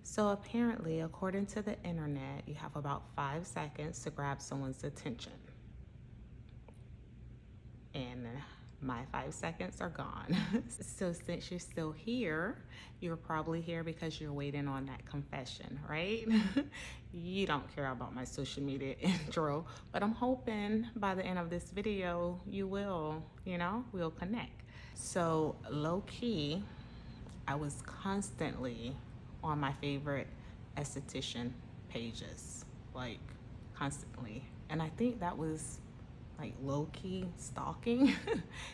So apparently, according to the internet, you have about 5 seconds to grab someone's attention. And my 5 seconds are gone. So since you're still here, you're probably here because you're waiting on that confession, right? You don't care about my social media intro, but I'm hoping by the end of this video, you will, we'll connect. So low key, I was constantly on my favorite esthetician pages, like constantly. And I think that was like low-key stalking.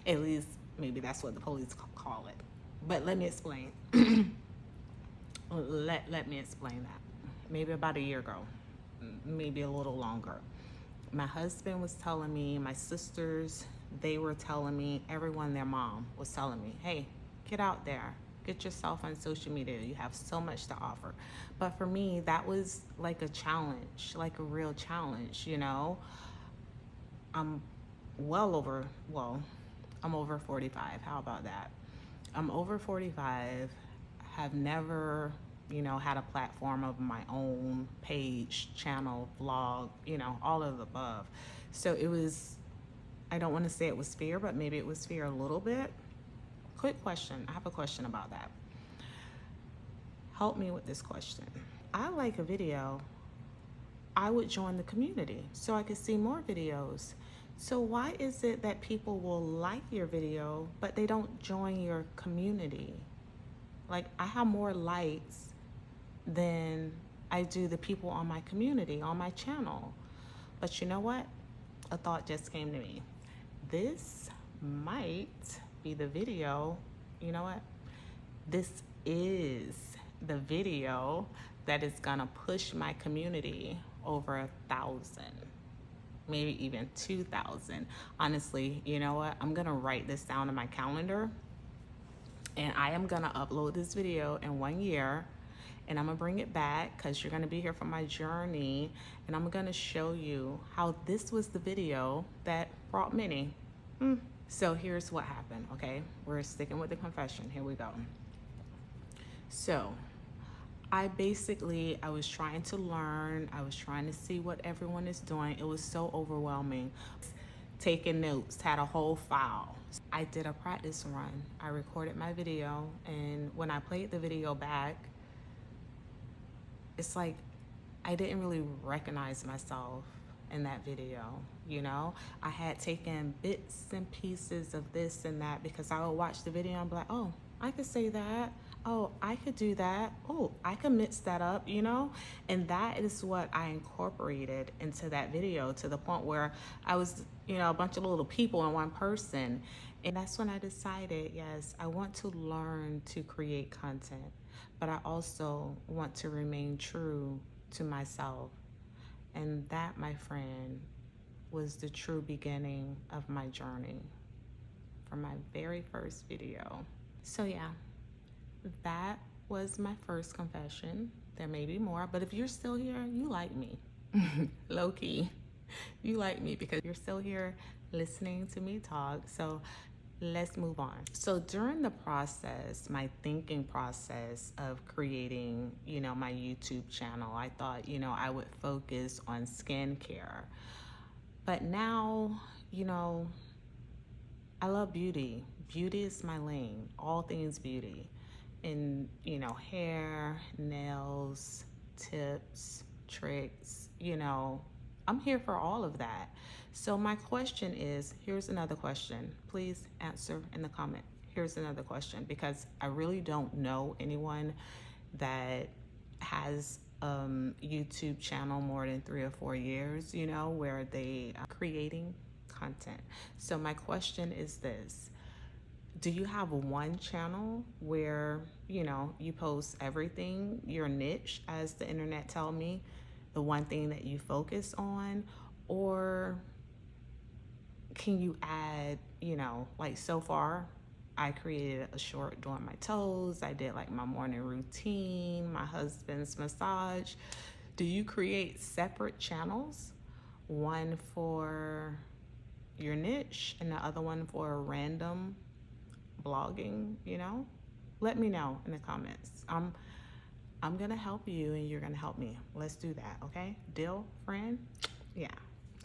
At least maybe that's what the police call it. But let me explain. let me explain that. Maybe about a year ago, maybe a little longer. My husband was telling me, my sisters, they were telling me, everyone, their mom was telling me, hey, get out there. Get yourself on social media. You have so much to offer. But for me, that was like a challenge, like a real challenge, I'm I'm over 45. How about that? I'm over 45, have never, had a platform of my own, page, channel, vlog, all of the above. So it was, I don't want to say it was fear, but maybe it was fear a little bit. Quick question. I have a question about that. Help me with this question. I like a video, I would join the community so I could see more videos. So why is it that people will like your video, but they don't join your community? Like, I have more likes than I do the people on my community, on my channel. But you know what? A thought just came to me. This might be the video. You know what? This is the video that is gonna push my community over 1,000, maybe even 2,000. Honestly, you know what? I'm gonna write this down in my calendar, and I am gonna upload this video in 1 year, and I'm gonna bring it back because you're gonna be here for my journey, and I'm gonna show you how this was the video that brought many. So here's what happened, okay? We're sticking with the confession. Here we go. So I was trying to learn. I was trying to see what everyone is doing. It was so overwhelming. Taking notes, had a whole file. I did a practice run. I recorded my video, and when I played the video back, it's like I didn't really recognize myself in that video, I had taken bits and pieces of this and that because I would watch the video and be like, oh, I could say that. Oh, I could do that. Oh, I could mix that up, And that is what I incorporated into that video, to the point where I was, a bunch of little people in one person. And that's when I decided, yes, I want to learn to create content, but I also want to remain true to myself. And that, my friend, was the true beginning of my journey from my very first video. So yeah, that was my first confession. There may be more, but if you're still here, you like me. Low key, you like me because you're still here listening to me talk. So let's move on. So during the process, my thinking process of creating, my YouTube channel, I thought, I would focus on skincare. But now, I love beauty. Beauty is my lane, all things beauty. And, hair, nails, tips, tricks, I'm here for all of that. So my question is, here's another question. Please answer in the comment. Here's another question, because I really don't know anyone that has YouTube channel more than 3 or 4 years, where they are creating content. So my question is this: do you have one channel where, you post everything, your niche, as the internet tell me, the one thing that you focus on? Or can you add, like so far, I created a short doing my toes. I did like my morning routine, my husband's massage. Do you create separate channels? One for your niche and the other one for random blogging, Let me know in the comments. I'm gonna help you and you're gonna help me. Let's do that, okay? Deal, friend? Yeah,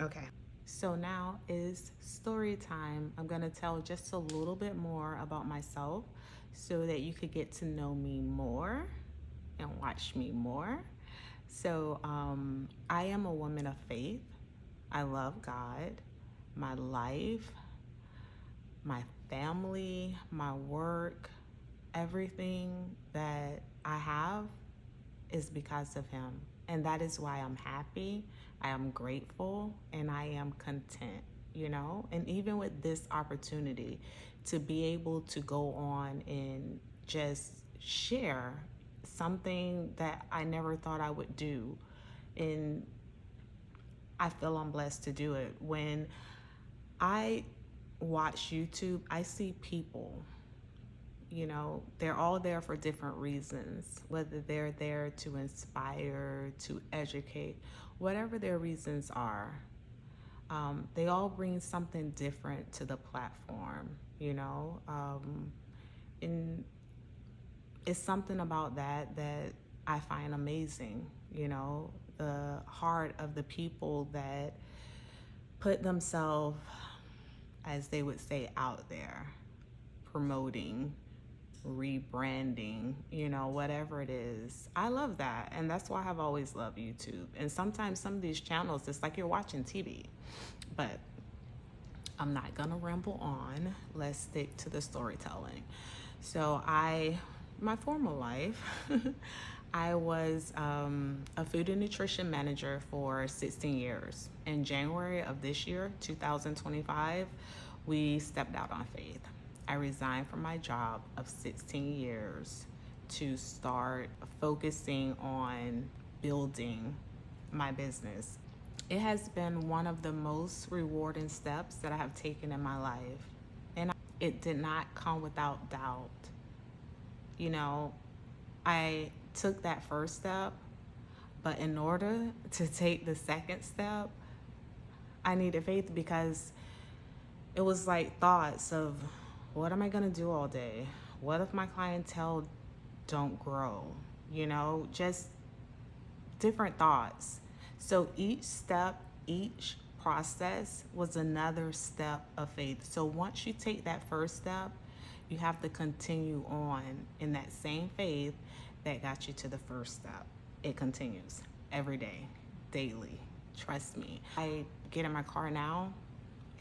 okay. So now is story time. I'm gonna tell just a little bit more about myself so that you could get to know me more and watch me more. So I am a woman of faith. I love God, my life, my family, my work, everything that I have is because of him. And that is why I'm happy, I am grateful, and I am content, you know? And even with this opportunity to be able to go on and just share something that I never thought I would do. And I feel I'm blessed to do it. When I watch YouTube, I see people, you know, they're all there for different reasons, whether they're there to inspire, to educate, whatever their reasons are. They all bring something different to the platform, you know, and it's something about that I find amazing, you know, the heart of the people that put themselves, as they would say, out there, promoting, rebranding, you know, whatever it is. I love that. And that's why I've always loved YouTube. And sometimes some of these channels, it's like you're watching TV. But I'm not going to ramble on. Let's stick to the storytelling. So my former life, I was a food and nutrition manager for 16 years. In January of this year, 2025, we stepped out on faith. I resigned from my job of 16 years to start focusing on building my business. It has been one of the most rewarding steps that I have taken in my life. And it did not come without doubt. You know, I took that first step, but in order to take the second step, I needed faith because it was like thoughts of, what am I gonna do all day? What if my clientele don't grow? You know, just different thoughts. So each step, each process was another step of faith. So once you take that first step, you have to continue on in that same faith that got you to the first step. It continues every day, daily. Trust me. I get in my car now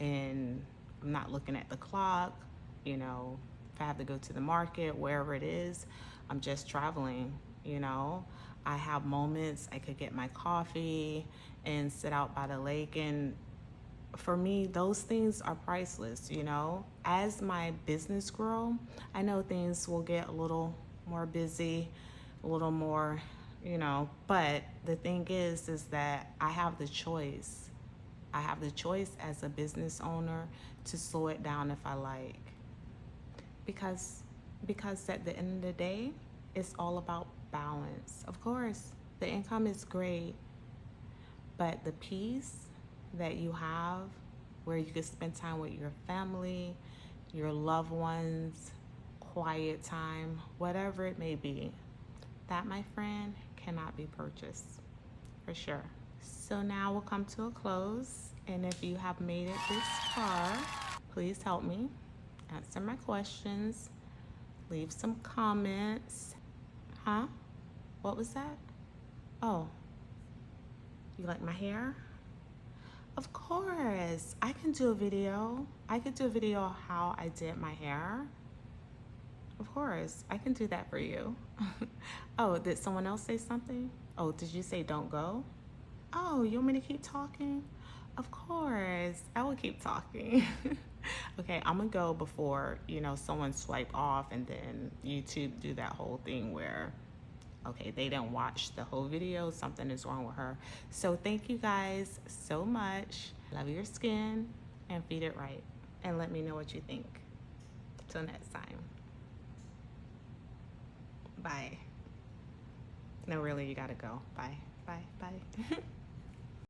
and I'm not looking at the clock. You know, if I have to go to the market, wherever it is, I'm just traveling, you know. I have moments I could get my coffee and sit out by the lake, and for me, those things are priceless, you know. As my business grow, I know things will get a little more busy, a little more, you know, but the thing is that I have the choice. I have the choice as a business owner to slow it down if I like. Because at the end of the day, it's all about balance. Of course, the income is great, but the peace that you have where you can spend time with your family, your loved ones, quiet time, whatever it may be, that, my friend, cannot be purchased, for sure. So now we'll come to a close, and if you have made it this far, please help me answer my questions, leave some comments. Huh? What was that? Oh, you like my hair? Of course, I can do a video. I could do a video of how I did my hair. Of course, I can do that for you. Oh, did someone else say something? Oh, did you say don't go? Oh, you want me to keep talking? Of course, I will keep talking. Okay, I'm gonna go before, you know, someone swipe off and then YouTube do that whole thing where, okay, they didn't watch the whole video, something is wrong with her. So thank you guys so much. Love your skin and feed it right. And let me know what you think. Till next time. Bye. No, really, you gotta go. Bye, bye, bye.